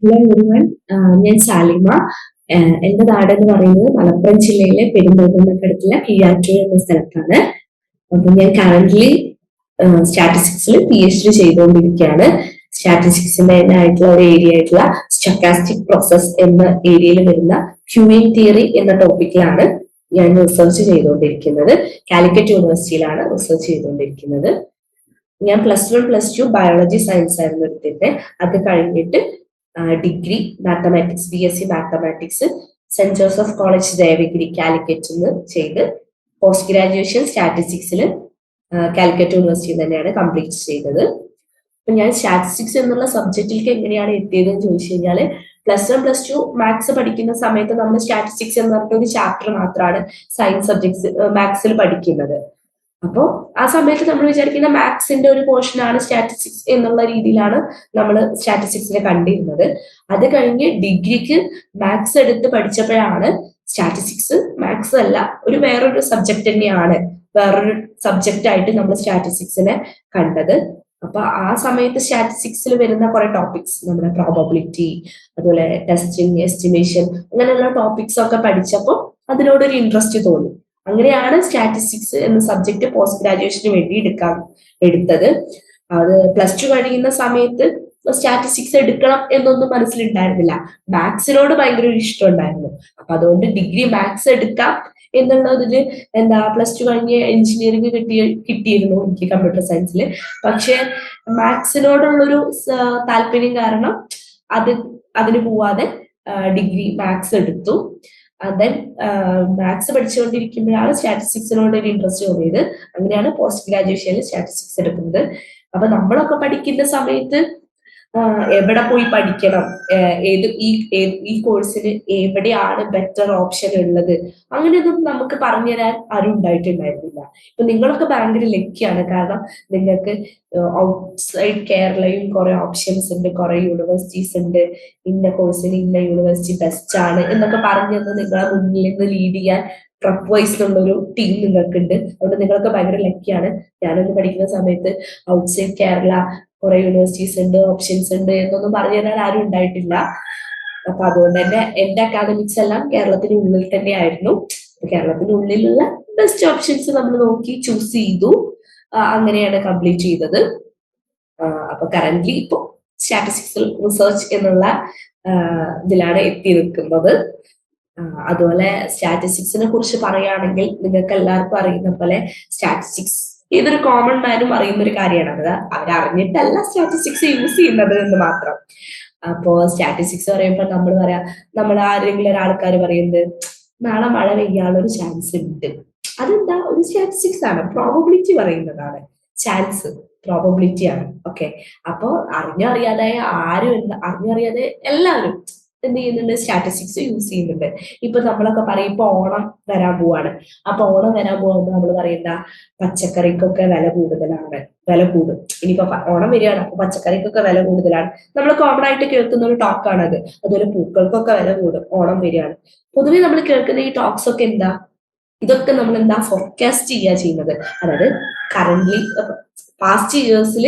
Hello everyone, ഞാൻ സാലിമ. എന്റെ നാട് എന്ന് പറയുന്നത് മലപ്പുറം ജില്ലയിലെ പെരുന്തൽമണ്ണക്കടുത്തുള്ള കിഴാറ്റൂർ എന്ന സ്ഥലത്താണ്. അപ്പൊ ഞാൻ കറന്റ്ലി സ്റ്റാറ്റിസ്റ്റിക്സിൽ PhD ചെയ്തുകൊണ്ടിരിക്കുകയാണ്. സ്റ്റാറ്റിസ്റ്റിക്സിന്റെ ആയിട്ടുള്ള ഒരു ഏരിയ ആയിട്ടുള്ള സ്റ്റൊക്കാസ്റ്റിക് പ്രോസസ് എന്ന ഏരിയയിൽ വരുന്ന ക്യൂയിങ് തിയറി എന്ന ടോപ്പിക്കിലാണ് ഞാൻ റിസർച്ച് ചെയ്തുകൊണ്ടിരിക്കുന്നത്. കാലിക്കറ്റ് യൂണിവേഴ്സിറ്റിയിലാണ് റിസർച്ച് ചെയ്തുകൊണ്ടിരിക്കുന്നത്. ഞാൻ +1 +2 ബയോളജി സയൻസ് ആയിരുന്നു എടുത്തിട്ട്, അത് കഴിഞ്ഞിട്ട് degree mathematics BSc mathematics Saint Joseph college Devagiri കാലിക്കറ്റിൽ നിന്ന് ചെയ്ത് പോസ്റ്റ് ഗ്രാജുവേഷൻ സ്റ്റാറ്റിസ്റ്റിക്സിൽ കാലിക്കറ്റ് യൂണിവേഴ്സിറ്റി തന്നെയാണ് കംപ്ലീറ്റ് ചെയ്തത്. അപ്പൊ ഞാൻ സ്റ്റാറ്റിസ്റ്റിക്സ് എന്നുള്ള സബ്ജക്റ്റിലേക്ക് എങ്ങനെയാണ് എത്തിയതെന്ന് ചോദിച്ചു കഴിഞ്ഞാൽ, +1 +2 മാത്സ് പഠിക്കുന്ന സമയത്ത് നമ്മൾ സ്റ്റാറ്റിസ്റ്റിക്സ് എന്ന് പറഞ്ഞ ഒരു ചാപ്റ്റർ മാത്രമാണ് സയൻസ് സബ്ജക്ട്സ് മാത്സിൽ പഠിക്കുന്നത്. അപ്പോൾ ആ സമയത്ത് നമ്മൾ വിചാരിക്കുന്ന മാത്സിന്റെ ഒരു പോർഷൻ ആണ് സ്റ്റാറ്റിസ്റ്റിക്സ് എന്നുള്ള രീതിയിലാണ് നമ്മൾ സ്റ്റാറ്റിസ്റ്റിക്സിനെ കണ്ടിരുന്നത്. അത് കഴിഞ്ഞ് ഡിഗ്രിക്ക് മാത്സ് എടുത്ത് പഠിച്ചപ്പോഴാണ് സ്റ്റാറ്റിസ്റ്റിക്സ് മാത്സ് അല്ല, ഒരു വേറൊരു സബ്ജക്ട് തന്നെയാണ്, വേറൊരു സബ്ജക്റ്റ് ആയിട്ട് നമ്മൾ സ്റ്റാറ്റിസ്റ്റിക്സിനെ കണ്ടത്. അപ്പൊ ആ സമയത്ത് സ്റ്റാറ്റിസ്റ്റിക്സിൽ വരുന്ന കുറെ ടോപ്പിക്സ്, നമ്മുടെ പ്രോബബിലിറ്റി, അതുപോലെ ടെസ്റ്റിംഗ്, എസ്റ്റിമേഷൻ, അങ്ങനെയുള്ള ടോപ്പിക്സ് ഒക്കെ പഠിച്ചപ്പോൾ അതിനോടൊരു ഇൻട്രസ്റ്റ് തോന്നി. അങ്ങനെയാണ് സ്റ്റാറ്റിസ്റ്റിക്സ് എന്ന സബ്ജക്ട് പോസ്റ്റ് ഗ്രാജുവേഷന് വേണ്ടി എടുത്തത്. അത് +2 കഴിയുന്ന സമയത്ത് സ്റ്റാറ്റിസ്റ്റിക്സ് എടുക്കണം എന്നൊന്നും മനസ്സിലുണ്ടായിരുന്നില്ല. മാത്സിനോട് ഭയങ്കര ഒരു ഇഷ്ടം ഉണ്ടായിരുന്നു. അപ്പൊ അതുകൊണ്ട് ഡിഗ്രി മാത്സ് എടുക്കാം എന്നുള്ളതില് +2 കഴിഞ്ഞ് എഞ്ചിനീയറിംഗ് കിട്ടിയിരുന്നു എനിക്ക് കമ്പ്യൂട്ടർ സയൻസിൽ. പക്ഷെ മാത്സിനോടുള്ളൊരു താല്പര്യം കാരണം അതിന് പോവാതെ ഡിഗ്രി മാത്സ് എടുത്തു. ദെൻ മാത്സ് പഠിച്ചുകൊണ്ടിരിക്കുമ്പോഴാണ് സ്റ്റാറ്റിസ്റ്റിക്സിനോട് ഒരു ഇൻട്രസ്റ്റ് തോന്നിയത്. അങ്ങനെയാണ് പോസ്റ്റ് ഗ്രാജുവേഷനിൽ സ്റ്റാറ്റിസ്റ്റിക്സ് എടുക്കുന്നത്. അപ്പൊ നമ്മളൊക്കെ പഠിക്കുന്ന സമയത്ത് എവിടെ പോയി പഠിക്കണം, ഈ കോഴ്സിന് എവിടെയാണ് ബെറ്റർ ഓപ്ഷൻ ഉള്ളത്, അങ്ങനെയൊന്നും നമുക്ക് പറഞ്ഞുതരാൻ ആരും ഉണ്ടായിട്ടുണ്ടായിരുന്നില്ല. ഇപ്പൊ നിങ്ങളൊക്കെ ഭയങ്കര ലക്കിയാണ്. കാരണം നിങ്ങൾക്ക് ഔട്ട്സൈഡ് കേരളയും കുറെ ഓപ്ഷൻസ് ഉണ്ട്, കുറെ യൂണിവേഴ്സിറ്റീസ് ഉണ്ട്. ഇന്ന കോഴ്സിന് ഇന്ന യൂണിവേഴ്സിറ്റി ബെസ്റ്റ് ആണ് എന്നൊക്കെ പറഞ്ഞത് നിങ്ങളെ മുന്നിൽ നിന്ന് ലീഡ് ചെയ്യാൻ Prepwise എന്നുള്ളൊരു ടീം നിങ്ങൾക്കുണ്ട്. അതുകൊണ്ട് നിങ്ങളൊക്കെ ഭയങ്കര ലക്കിയാണ്. ഞാനൊന്ന് പഠിക്കുന്ന സമയത്ത് ഔട്ട്സൈഡ് കേരള കുറെ യൂണിവേഴ്സിറ്റീസ് ഉണ്ട്, ഓപ്ഷൻസ് ഉണ്ട് എന്നൊന്നും പറഞ്ഞു തരാൻ ആരും ഉണ്ടായിട്ടില്ല. അപ്പൊ അതുകൊണ്ട് തന്നെ എന്റെ അക്കാദമിക്സ് എല്ലാം കേരളത്തിനുള്ളിൽ തന്നെയായിരുന്നു. കേരളത്തിനുള്ളിലുള്ള ബെസ്റ്റ് ഓപ്ഷൻസ് നമ്മൾ നോക്കി ചൂസ് ചെയ്തു. അങ്ങനെയാണ് കംപ്ലീറ്റ് ചെയ്തത്. അപ്പൊ കറന്റ്ലി ഇപ്പൊ സ്റ്റാറ്റിസ്റ്റിക്സ് റിസർച്ച് എന്നുള്ള ഇതിലാണ് എത്തി നിൽക്കുന്നത്. അതുപോലെ സ്റ്റാറ്റിസ്റ്റിക്സിനെ കുറിച്ച് പറയുകയാണെങ്കിൽ നിങ്ങൾക്ക് എല്ലാവർക്കും അറിയുന്ന പോലെ സ്റ്റാറ്റിസ്റ്റിക്സ് ഏതൊരു കോമൺ മാനും അറിയുന്ന ഒരു കാര്യമാണ്. അത് അവരറിഞ്ഞിട്ടല്ല സ്റ്റാറ്റിസ്റ്റിക്സ് യൂസ് ചെയ്യുന്നത് എന്ന് മാത്രം. അപ്പോ സ്റ്റാറ്റിസ്റ്റിക്സ് പറയുമ്പോൾ നമ്മൾ ആരെങ്കിലും ഒരാൾക്കാർ പറയുന്നത് നാളെ മഴ പെയ്യാനുള്ള ഒരു ചാൻസ് ഉണ്ട്. അതെന്താ? ഒരു സ്റ്റാറ്റിസ്റ്റിക്സ് ആണ്, പ്രോബബിലിറ്റി പറയുന്നതാണ്. ചാൻസ് പ്രോബബിലിറ്റി ആണ്. ഓക്കെ, അപ്പോ അറിഞ്ഞറിയാതെ എല്ലാവരും എന്ത് ചെയ്യുന്നുണ്ട്? സ്റ്റാറ്റിസ്റ്റിക്സ് യൂസ് ചെയ്യുന്നുണ്ട്. ഇപ്പൊ നമ്മളൊക്കെ പറയും ഇപ്പൊ ഓണം വരാൻ പോവാണ്. അപ്പൊ ഓണം വരാൻ പോകുമ്പോൾ നമ്മൾ പറയണ്ട പച്ചക്കറിക്കൊക്കെ വില കൂടും. ഇനിയിപ്പോ ഓണം വരികയാണ്, അപ്പൊ പച്ചക്കറിക്കൊക്കെ വില കൂടുതലാണ്. നമ്മൾ കോമൺ ആയിട്ട് കേൾക്കുന്ന ഒരു ടോക്കാണ് അത്. അതുപോലെ പൂക്കൾക്കൊക്കെ വില കൂടും, ഓണം വരികയാണ്. പൊതുവെ നമ്മൾ കേൾക്കുന്ന ഈ ടോക്സ് ഒക്കെ ഇതൊക്കെ നമ്മൾ ഫോർകാസ്റ്റ് ചെയ്യുന്നത്. അതായത് കറന്റ്ലി പാസ്റ്റ് ഇയേഴ്സിൽ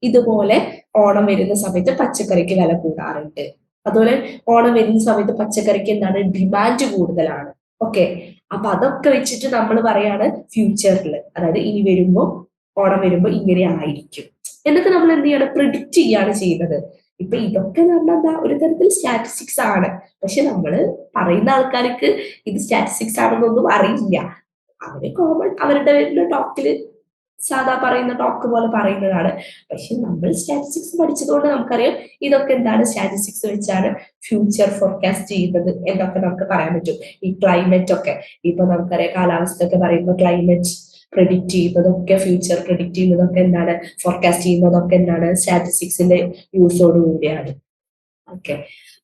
ഇതുപോലെ ഓണം വരുന്ന സമയത്ത് പച്ചക്കറിക്ക് വില കൂടാറുണ്ട്. അതുപോലെ ഓണം വരുന്ന സമയത്ത് പച്ചക്കറിക്ക് ഡിമാൻഡ് കൂടുതലാണ്. ഓക്കെ, അപ്പൊ അതൊക്കെ വെച്ചിട്ട് നമ്മൾ പറയാണ് ഫ്യൂച്ചറിൽ, അതായത് ഇനി ഓണം വരുമ്പോ ഇങ്ങനെ ആയിരിക്കും എന്നൊക്കെ നമ്മൾ എന്ത് ചെയ്യണം? പ്രിഡിക്റ്റ് ചെയ്യാണ് ചെയ്യുന്നത്. ഇപ്പൊ ഇതൊക്കെ പറഞ്ഞാൽ ഒരു തരത്തിൽ സ്റ്റാറ്റിസ്റ്റിക്സ് ആണ്. പക്ഷെ നമ്മള് പറയുന്ന ആൾക്കാർക്ക് ഇത് സ്റ്റാറ്റിസ്റ്റിക്സ് ആണെന്നൊന്നും അറിയില്ല. അവര് കോമൺ അവരുടെ ടോക്കില് സാധാ പറയുന്ന ടോക്ക് പോലെ പറയുന്നതാണ്. പക്ഷെ നമ്മൾ സ്റ്റാറ്റിസ്റ്റിക്സ് പഠിച്ചതുകൊണ്ട് നമുക്കറിയാം ഇതൊക്കെ സ്റ്റാറ്റിസ്റ്റിക്സ് വെച്ചാണ് ഫ്യൂച്ചർ ഫോർകാസ്റ്റ് ചെയ്യുന്നത് എന്നൊക്കെ നമുക്ക് പറയാൻ പറ്റും. ഈ ക്ലൈമറ്റ് ഒക്കെ ഇപ്പൊ നമുക്കറിയാം, കാലാവസ്ഥ ഒക്കെ പറയുമ്പോൾ ക്ലൈമറ്റ് പ്രെഡിക്റ്റ് ചെയ്യുന്നതൊക്കെ, ഫ്യൂച്ചർ പ്രെഡിക്റ്റ് ചെയ്യുന്നതൊക്കെ ഫോർകാസ്റ്റ് ചെയ്യുന്നതൊക്കെ സ്റ്റാറ്റിസ്റ്റിക്സിന്റെ യൂസോട് കൂടിയാണ്. ഓക്കെ,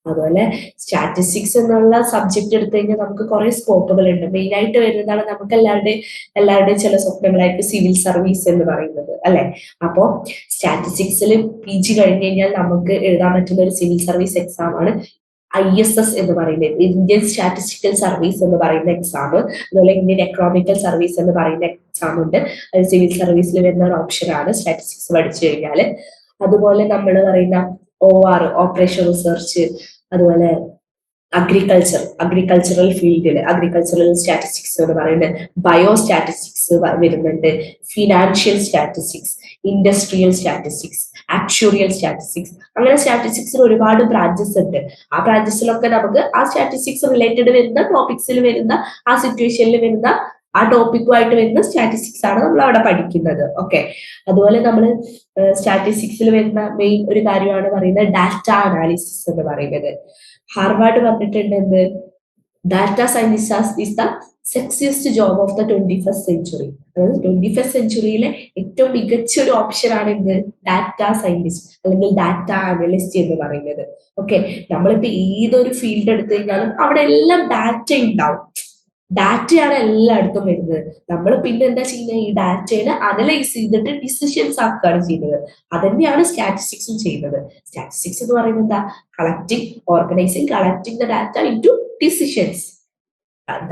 അതുപോലെ സ്റ്റാറ്റിസ്റ്റിക്സ് എന്നുള്ള സബ്ജക്ട് എടുത്തു കഴിഞ്ഞാൽ നമുക്ക് കുറെ സ്കോപ്പുകൾ ഉണ്ട്. മെയിൻ ആയിട്ട് വരുന്നതാണ് നമുക്ക് എല്ലാവരുടെയും ചില സ്വപ്നങ്ങളായിട്ട് സിവിൽ സർവീസ് എന്ന് പറയുന്നത്, അല്ലെ? അപ്പോ സ്റ്റാറ്റിസ്റ്റിക്സിൽ PG കഴിഞ്ഞ് കഴിഞ്ഞാൽ നമുക്ക് എഴുതാൻ പറ്റുന്ന ഒരു സിവിൽ സർവീസ് എക്സാം ആണ് ISS എന്ന് പറയുന്നത്, ഇന്ത്യൻ സ്റ്റാറ്റിസ്റ്റിക്കൽ സർവീസ് എന്ന് പറയുന്ന എക്സാം. അതുപോലെ ഇന്ത്യൻ എക്കണോമിക്കൽ സർവീസ് എന്ന് പറയുന്ന എക്സാം ഉണ്ട്. അത് സിവിൽ സർവീസിൽ വരുന്ന ഒരു ഓപ്ഷനാണ് സ്റ്റാറ്റിസ്റ്റിക്സ് പഠിച്ചു കഴിഞ്ഞാൽ. അതുപോലെ നമ്മൾ പറയുന്ന OR ഓപ്പറേഷൻ റിസർച്ച്, അതുപോലെ അഗ്രികൾച്ചറൽ ഫീൽഡിൽ അഗ്രികൾച്ചറൽ സ്റ്റാറ്റിസ്റ്റിക്സ് എന്ന് പറയുന്നത്, ബയോ സ്റ്റാറ്റിസ്റ്റിക്സ് വരുന്നുണ്ട്, financial statistics, industrial statistics, actuarial statistics. അങ്ങനെ സ്റ്റാറ്റിസ്റ്റിക്സിൽ ഒരുപാട് ബ്രാഞ്ചസ് ഉണ്ട്. ആ ബ്രാഞ്ചസിലൊക്കെ നമുക്ക് ആ സ്റ്റാറ്റിസ്റ്റിക്സ് റിലേറ്റഡ് വരുന്ന ടോപ്പിക്സിൽ വരുന്ന ആ സിറ്റുവേഷനിൽ വരുന്ന ആ ടോപ്പിക്കുമായിട്ട് വരുന്ന സ്റ്റാറ്റിസ്റ്റിക്സ് ആണ് നമ്മൾ അവിടെ പഠിക്കുന്നത്. ഓക്കെ, അതുപോലെ നമ്മൾ സ്റ്റാറ്റിസ്റ്റിക്സിൽ വരുന്ന മെയിൻ ഒരു കാര്യമാണ് പറയുന്നത് ഡാറ്റ അനാലിസിസ് എന്ന് പറയുന്നത്. ഹാർവാർഡ് പറഞ്ഞിട്ടുണ്ട് എന്ത്, data scientist is the sexiest job of the 21st century. അതായത് 21st സെഞ്ചുറിയിലെ ഏറ്റവും മികച്ച ഒരു ഓപ്ഷൻ ആണ് എന്ത്, ഡാറ്റ സയന്റിസ്റ്റ് അല്ലെങ്കിൽ ഡാറ്റ അനലിസ്റ്റ് എന്ന് പറയുന്നത്. ഓക്കെ, നമ്മളിപ്പോ ഏതൊരു ഫീൽഡ് എടുത്തു കഴിഞ്ഞാലും അവിടെ എല്ലാം ഡാറ്റ ഉണ്ടാവും. ഡാറ്റയാണ് എല്ലായിടത്തും വരുന്നത്. നമ്മൾ പിന്നെ എന്താ ചെയ്യുന്നത്, ഈ ഡാറ്റയെ അനലൈസ് ചെയ്തിട്ട് ഡിസിഷൻസ് ആക്കുകയാണ് ചെയ്യുന്നത്. അതന്നെയാണ് സ്റ്റാറ്റിസ്റ്റിക്സും ചെയ്യുന്നത്. സ്റ്റാറ്റിസ്റ്റിക്സ് എന്ന് പറയുന്നത് എന്താ, collecting, organising, collecting the data into decisions.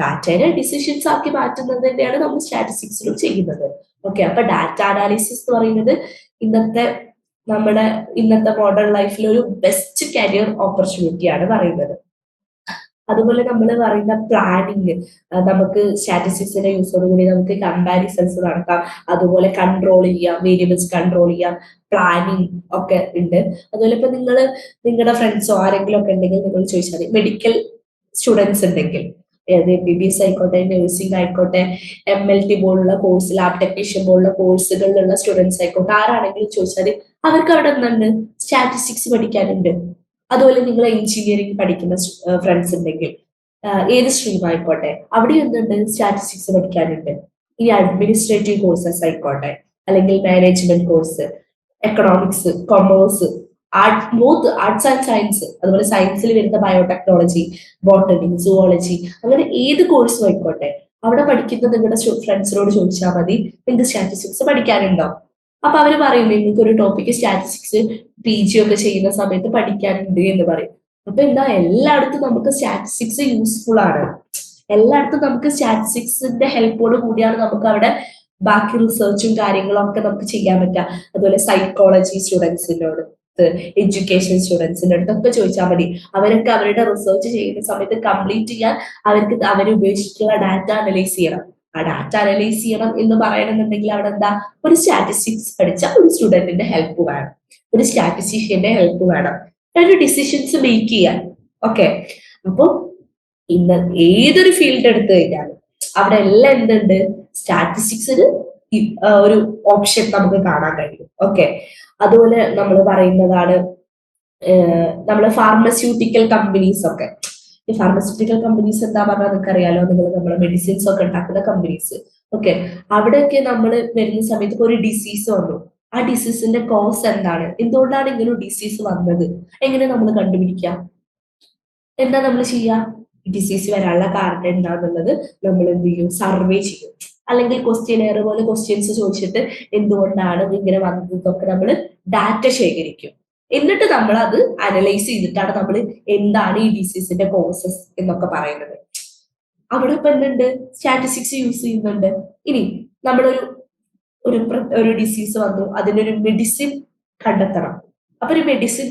ഡാറ്റയെ ഡിസിഷൻസ് ആക്കി മാറ്റുന്നത് തന്നെയാണ് നമ്മൾ സ്റ്റാറ്റിസ്റ്റിക്സിലും ചെയ്യുന്നത്. ഓക്കെ, അപ്പൊ ഡാറ്റ അനാലിസിസ് എന്ന് പറയുന്നത് ഇന്നത്തെ മോഡേൺ ലൈഫിൽ ഒരു ബെസ്റ്റ് കരിയർ ഓപ്പർച്യൂണിറ്റി ആണ് പറയുന്നത്. അതുപോലെ നമ്മൾ പറയുന്ന പ്ലാനിങ്, നമുക്ക് സ്റ്റാറ്റിസ്റ്റിക്സിന്റെ യൂസോടുകൂടി നമുക്ക് കമ്പാരിസൺസ് നടത്താം, അതുപോലെ കൺട്രോൾ ചെയ്യാം, വേരിയബിൾസ് കൺട്രോൾ ചെയ്യാം, പ്ലാനിങ് ഒക്കെ ഉണ്ട്. അതുപോലെ ഇപ്പൊ നിങ്ങളുടെ ഫ്രണ്ട്സോ ആരെങ്കിലും ഒക്കെ ഉണ്ടെങ്കിൽ നിങ്ങൾ ചോദിച്ചാൽ, മെഡിക്കൽ സ്റ്റുഡൻസ് ഉണ്ടെങ്കിൽ, MBBS ആയിക്കോട്ടെ, നഴ്സിംഗ് ആയിക്കോട്ടെ, MLT പോലുള്ള കോഴ്സ്, ലാബ് ടെക്നീഷ്യൻ പോലുള്ള കോഴ്സുകളിലുള്ള സ്റ്റുഡൻസ് ആയിക്കോട്ടെ, ആരാണെങ്കിലും ചോദിച്ചാൽ അവർക്ക് അവിടെ എന്തുണ്ട്, സ്റ്റാറ്റിസ്റ്റിക്സ് പഠിക്കാനുണ്ട്. അതുപോലെ നിങ്ങൾ എഞ്ചിനീയറിംഗ് പഠിക്കുന്ന ഫ്രണ്ട്സ് ഉണ്ടെങ്കിൽ, ഏത് സ്ട്രീം ആയിക്കോട്ടെ, അവിടെ എന്തുണ്ട്, സ്റ്റാറ്റിസ്റ്റിക്സ് പഠിക്കാനുണ്ട്. ഈ അഡ്മിനിസ്ട്രേറ്റീവ് കോഴ്സസ് ആയിക്കോട്ടെ, അല്ലെങ്കിൽ management course, economics, commerce, arts and science, അതുപോലെ സയൻസിൽ വരുന്ന ബയോടെക്നോളജി, ബോട്ടണി, സുവോളജി, അങ്ങനെ ഏത് കോഴ്സും ആയിക്കോട്ടെ, അവിടെ പഠിക്കുന്ന നിങ്ങളുടെ ഫ്രണ്ട്സിനോട് ചോദിച്ചാൽ മതി, നിങ്ങൾക്ക് സ്റ്റാറ്റിസ്റ്റിക്സ് പഠിക്കാനുണ്ടോ. അപ്പൊ അവര് പറയും നിങ്ങൾക്ക് ഒരു ടോപ്പിക്ക് സ്റ്റാറ്റിസ്റ്റിക്സ് PG ഒക്കെ ചെയ്യുന്ന സമയത്ത് പഠിക്കാനുണ്ട് എന്ന് പറയും. അപ്പൊ എന്താ, എല്ലായിടത്തും നമുക്ക് സ്റ്റാറ്റിസ്റ്റിക്സ് യൂസ്ഫുൾ ആണ്. എല്ലായിടത്തും നമുക്ക് സ്റ്റാറ്റിസ്റ്റിക്സിന്റെ ഹെൽപ്പോട് കൂടിയാണ് നമുക്ക് അവിടെ ബാക്കി റിസർച്ചും കാര്യങ്ങളും ഒക്കെ നമുക്ക് ചെയ്യാൻ പറ്റുക. അതുപോലെ സൈക്കോളജി സ്റ്റുഡൻസിനോട്, എഡ്യൂക്കേഷൻ സ്റ്റുഡൻസിന്റെ അടുത്തൊക്കെ ചോദിച്ചാൽ മതി. അവരൊക്കെ അവരുടെ റിസർച്ച് ചെയ്യുന്ന സമയത്ത് കംപ്ലീറ്റ് ചെയ്യാൻ അവർ ഉപയോഗിച്ചിട്ടുള്ള ഡാറ്റ അനലൈസ് ചെയ്യണം. ആ ഡാറ്റ അനലൈസ് ചെയ്യണം എന്ന് പറയണമെന്നുണ്ടെങ്കിൽ അവിടെ എന്താ, ഒരു സ്റ്റാറ്റിസ്റ്റിക്സ് പഠിച്ച ഒരു സ്റ്റുഡന്റിന്റെ ഹെൽപ്പ് വേണം, ഒരു സ്റ്റാറ്റിസ്റ്റീഷ്യന്റെ ഹെൽപ്പ് വേണം, ഒരു ഡിസിഷൻസ് മേക്ക് ചെയ്യാൻ. ഓക്കെ, അപ്പൊ ഇന്ന് ഏതൊരു ഫീൽഡ് എടുത്തു കഴിഞ്ഞാലും അവിടെ എല്ലാം എന്തുണ്ട്, സ്റ്റാറ്റിസ്റ്റിക്സിന് ഒരു ഓപ്ഷൻ നമുക്ക് കാണാൻ കഴിയും. ഓക്കെ, അതുപോലെ നമ്മൾ പറയുന്നതാണ് നമ്മള് ഫാർമസ്യൂട്ടിക്കൽ കമ്പനീസ് ഒക്കെ. ഈ ഫാർമസ്യൂട്ടിക്കൽ കമ്പനീസ് എന്താ പറഞ്ഞാൽ നിങ്ങൾക്ക് അറിയാലോ, നമ്മളെ മെഡിസിൻസ് ഒക്കെ ഉണ്ടാക്കുന്ന കമ്പനീസ്. ഓക്കെ, അവിടെയൊക്കെ നമ്മൾ വരുന്ന സമയത്ത് ഒരു ഡിസീസ് വന്നു, ആ ഡിസീസിന്റെ കോസ് എന്താണ്, എന്തുകൊണ്ടാണ് ഇങ്ങനെ ഒരു ഡിസീസ് വന്നത്, എങ്ങനെ നമ്മൾ കണ്ടുപിടിക്കാം, എന്താ നമ്മൾ ചെയ്യാ, ഡിസീസ് വരാനുള്ള കാരണം എന്താണെന്നുള്ളത് നമ്മൾ എന്ത് ചെയ്യും, സർവേ ചെയ്യും. അല്ലെങ്കിൽ ക്വസ്റ്റ്യനെയർ പോലെ ക്വസ്റ്റ്യൻസ് ചോദിച്ചിട്ട് എന്തുകൊണ്ടാണ് ഇങ്ങനെ വന്നതൊക്കെ നമ്മൾ ഡാറ്റ ശേഖരിക്കും. എന്നിട്ട് നമ്മൾ അത് അനലൈസ് ചെയ്തിട്ടാണ് നമ്മൾ എന്താണ് ഈ ഡിസീസിന്റെ കോസസ് എന്നൊക്കെ പറയുന്നത്. അവിടെ ഇപ്പൊ എന്തുണ്ട്, സ്റ്റാറ്റിസ്റ്റിക്സ് യൂസ് ചെയ്യുന്നുണ്ട്. ഇനി നമ്മളൊരു ഒരു ഡിസീസ് വന്നു, അതിനൊരു മെഡിസിൻ കണ്ടെത്തണം. അപ്പൊ ഒരു മെഡിസിൻ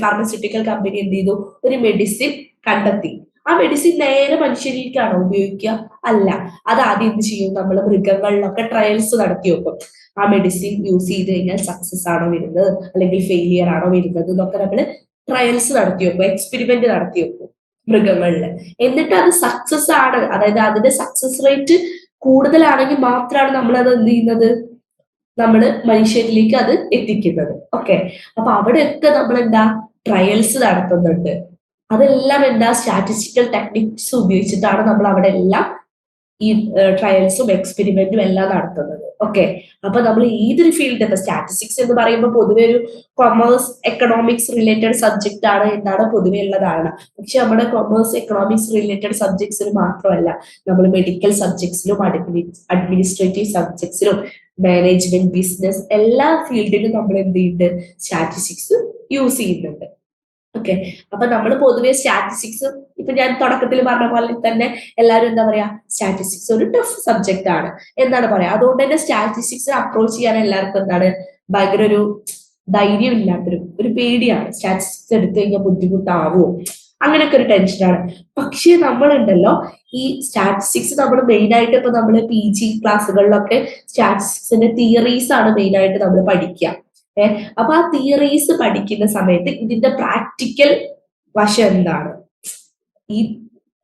ഫാർമസ്യൂട്ടിക്കൽ കമ്പനി എന്ത് ചെയ്തു, ഒരു മെഡിസിൻ കണ്ടെത്തി. ആ മെഡിസിൻ നേരെ മനുഷ്യരിലേക്കാണോ ഉപയോഗിക്കുക, അല്ല. അത് ആദ്യം എന്ത് ചെയ്യും, നമ്മൾ മൃഗങ്ങളിലൊക്കെ ട്രയൽസ് നടത്തി വെക്കും. ആ മെഡിസിൻ യൂസ് ചെയ്ത് കഴിഞ്ഞാൽ സക്സസ് ആണോ വരുന്നത് അല്ലെങ്കിൽ ഫെയിലിയർ ആണോ വരുന്നത് എന്നൊക്കെ നമ്മൾ ട്രയൽസ് നടത്തി വെക്കും, എക്സ്പെരിമെന്റ് നടത്തി വെക്കും മൃഗങ്ങളിൽ. എന്നിട്ട് അത് സക്സസ് ആണ്, അതായത് അതിന്റെ സക്സസ് റേറ്റ് കൂടുതലാണെങ്കിൽ മാത്രമാണ് നമ്മൾ അത് എന്ത് ചെയ്യുന്നത്, നമ്മൾ മനുഷ്യരിലേക്ക് അത് എത്തിക്കുന്നത്. ഓക്കെ, അപ്പൊ അവിടെയൊക്കെ നമ്മൾ എന്താ, ട്രയൽസ് നടത്തുന്നുണ്ട്. അതെല്ലാം എന്താ, സ്റ്റാറ്റിസ്റ്റിക്കൽ ടെക്നിക്സ് ഉപയോഗിച്ചിട്ടാണ് നമ്മൾ അവിടെ എല്ലാം ഈ ട്രയൽസും എക്സ്പെരിമെന്റും എല്ലാം നടത്തുന്നത്. ഓക്കെ, അപ്പൊ നമ്മൾ ഏതൊരു ഫീൽഡ്, ഇപ്പൊ സ്റ്റാറ്റിസ്റ്റിക്സ് എന്ന് പറയുമ്പോൾ പൊതുവെ ഒരു കൊമേഴ്സ് എക്കണോമിക്സ് റിലേറ്റഡ് സബ്ജക്റ്റ് ആണ് എന്നാണ് പൊതുവെ ഉള്ള ധാരണ. പക്ഷെ നമ്മുടെ കൊമേഴ്സ് എക്കണോമിക്സ് റിലേറ്റഡ് സബ്ജക്ട്സിന് മാത്രമല്ല, നമ്മൾ മെഡിക്കൽ സബ്ജക്ട്സിലും അഡ്മിനിസ്ട്രേറ്റീവ് സബ്ജക്ട്സിലും മാനേജ്മെന്റ്, ബിസിനസ്, എല്ലാ ഫീൽഡിലും നമ്മൾ എന്ത് ചെയ്യുന്നുണ്ട്, സ്റ്റാറ്റിസ്റ്റിക്സ് യൂസ് ചെയ്യുന്നുണ്ട്. ഓക്കെ, അപ്പൊ നമ്മൾ പൊതുവെ സ്റ്റാറ്റിസ്റ്റിക്സ്, ഇപ്പൊ ഞാൻ തുടക്കത്തിൽ പറഞ്ഞ പോലെ തന്നെ എല്ലാവരും എന്താ പറയാ, സ്റ്റാറ്റിസ്റ്റിക്സ് ഒരു ടഫ് സബ്ജക്റ്റ് ആണ് എന്നാണ് പറയാ. അതുകൊണ്ട് തന്നെ സ്റ്റാറ്റിസ്റ്റിക്സ് അപ്രോച്ച് ചെയ്യാൻ എല്ലാവർക്കും എന്താണ്, ഭയങ്കര ഒരു ധൈര്യം ഇല്ലാത്തൊരു ഒരു പേടിയാണ്. സ്റ്റാറ്റിസ്റ്റിക്സ് എടുത്തു കഴിഞ്ഞാൽ ബുദ്ധിമുട്ടാവോ, അങ്ങനെയൊക്കെ ഒരു ടെൻഷനാണ്. പക്ഷേ നമ്മളുണ്ടല്ലോ ഈ സ്റ്റാറ്റിസ്റ്റിക്സ് നമ്മൾ മെയിൻ ആയിട്ട് ഇപ്പൊ നമ്മൾ PG ക്ലാസ്സുകളിലൊക്കെ സ്റ്റാറ്റിസ്റ്റിക്സിന്റെ തിയറീസ് ആണ് മെയിൻ ആയിട്ട് നമ്മൾ പഠിക്കുക. അപ്പൊ ആ തിയറീസ് പഠിക്കുന്ന സമയത്ത് ഇതിന്റെ പ്രാക്ടിക്കൽ വശം എന്താണ്, ഈ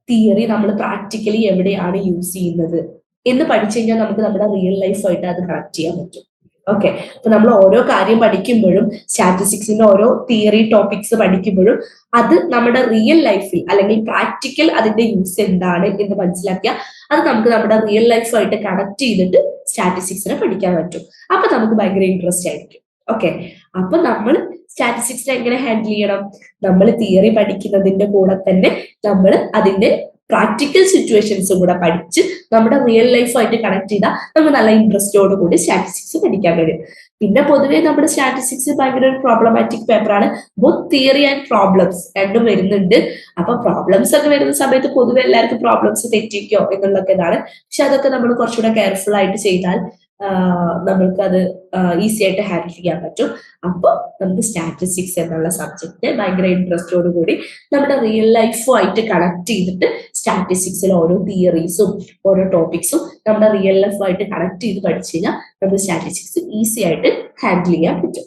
തിയറി നമ്മൾ പ്രാക്ടിക്കലി എവിടെയാണ് യൂസ് ചെയ്യുന്നത് എന്ന് പഠിച്ചു കഴിഞ്ഞാൽ നമുക്ക് നമ്മുടെ റിയൽ ലൈഫായിട്ട് അത് കണക്ട് ചെയ്യാൻ പറ്റും. ഓക്കെ, അപ്പൊ നമ്മൾ ഓരോ കാര്യം പഠിക്കുമ്പോഴും സ്റ്റാറ്റിസ്റ്റിക്സിന്റെ ഓരോ തിയറി ടോപ്പിക്സ് പഠിക്കുമ്പോഴും അത് നമ്മുടെ റിയൽ ലൈഫിൽ അല്ലെങ്കിൽ പ്രാക്ടിക്കൽ അതിന്റെ യൂസ് എന്താണ് എന്ന് മനസ്സിലാക്കിയാൽ അത് നമുക്ക് നമ്മുടെ റിയൽ ലൈഫായിട്ട് കണക്ട് ചെയ്തിട്ട് സ്റ്റാറ്റിസ്റ്റിക്സിനെ പഠിക്കാൻ പറ്റും. അപ്പൊ നമുക്ക് ഭയങ്കര ഇൻട്രസ്റ്റ് ആയിരിക്കും. ഓക്കെ, അപ്പൊ നമ്മൾ സ്റ്റാറ്റിസ്റ്റിക്സിനെ എങ്ങനെ ഹാൻഡിൽ ചെയ്യണം? നമ്മൾ തിയറി പഠിക്കുന്നതിന്റെ കൂടെ തന്നെ നമ്മൾ അതിന്റെ പ്രാക്ടിക്കൽ സിറ്റുവേഷൻസും കൂടെ പഠിച്ച് നമ്മുടെ റിയൽ ലൈഫായിട്ട് കണക്ട് ചെയ്താൽ നമുക്ക് നല്ല ഇൻട്രസ്റ്റോട് കൂടി സ്റ്റാറ്റിസ്റ്റിക്സ് പഠിക്കാൻ കഴിയും. പിന്നെ പൊതുവേ നമ്മുടെ സ്റ്റാറ്റിസ്റ്റിക്സ് ഭയങ്കര ഒരു പ്രോബ്ലമാറ്റിക് പേപ്പറാണ്. ബോത്ത് തിയറി ആൻഡ് പ്രോബ്ലംസ് രണ്ടും വരുന്നുണ്ട്. അപ്പൊ പ്രോബ്ലംസ് ഒക്കെ വരുന്ന സമയത്ത് പൊതുവെ എല്ലാവർക്കും പ്രോബ്ലംസ് തെറ്റിക്കോ എന്നുള്ളതൊക്കെ ഇതാണ്. പക്ഷെ അതൊക്കെ നമ്മൾ കുറച്ചുകൂടെ കെയർഫുൾ ആയിട്ട് ചെയ്താൽ നമ്മൾക്ക് അത് ഈസി ആയിട്ട് ഹാൻഡിൽ ചെയ്യാൻ പറ്റും. അപ്പോൾ നമുക്ക് സ്റ്റാറ്റിസ്റ്റിക്സ് എന്നുള്ള സബ്ജക്റ്റ് ഭയങ്കര ഇൻട്രസ്റ്റോട് കൂടി നമ്മുടെ റിയൽ ലൈഫുമായിട്ട് കണക്ട് ചെയ്തിട്ട് സ്റ്റാറ്റിസ്റ്റിക്സിൽ ഓരോ തിയറീസും ഓരോ ടോപ്പിക്സും നമ്മുടെ റിയൽ ലൈഫുമായിട്ട് കണക്ട് ചെയ്ത് പഠിച്ചു കഴിഞ്ഞാൽ നമുക്ക് സ്റ്റാറ്റിസ്റ്റിക്സ് ഈസി ആയിട്ട് ഹാൻഡിൽ ചെയ്യാൻ പറ്റും.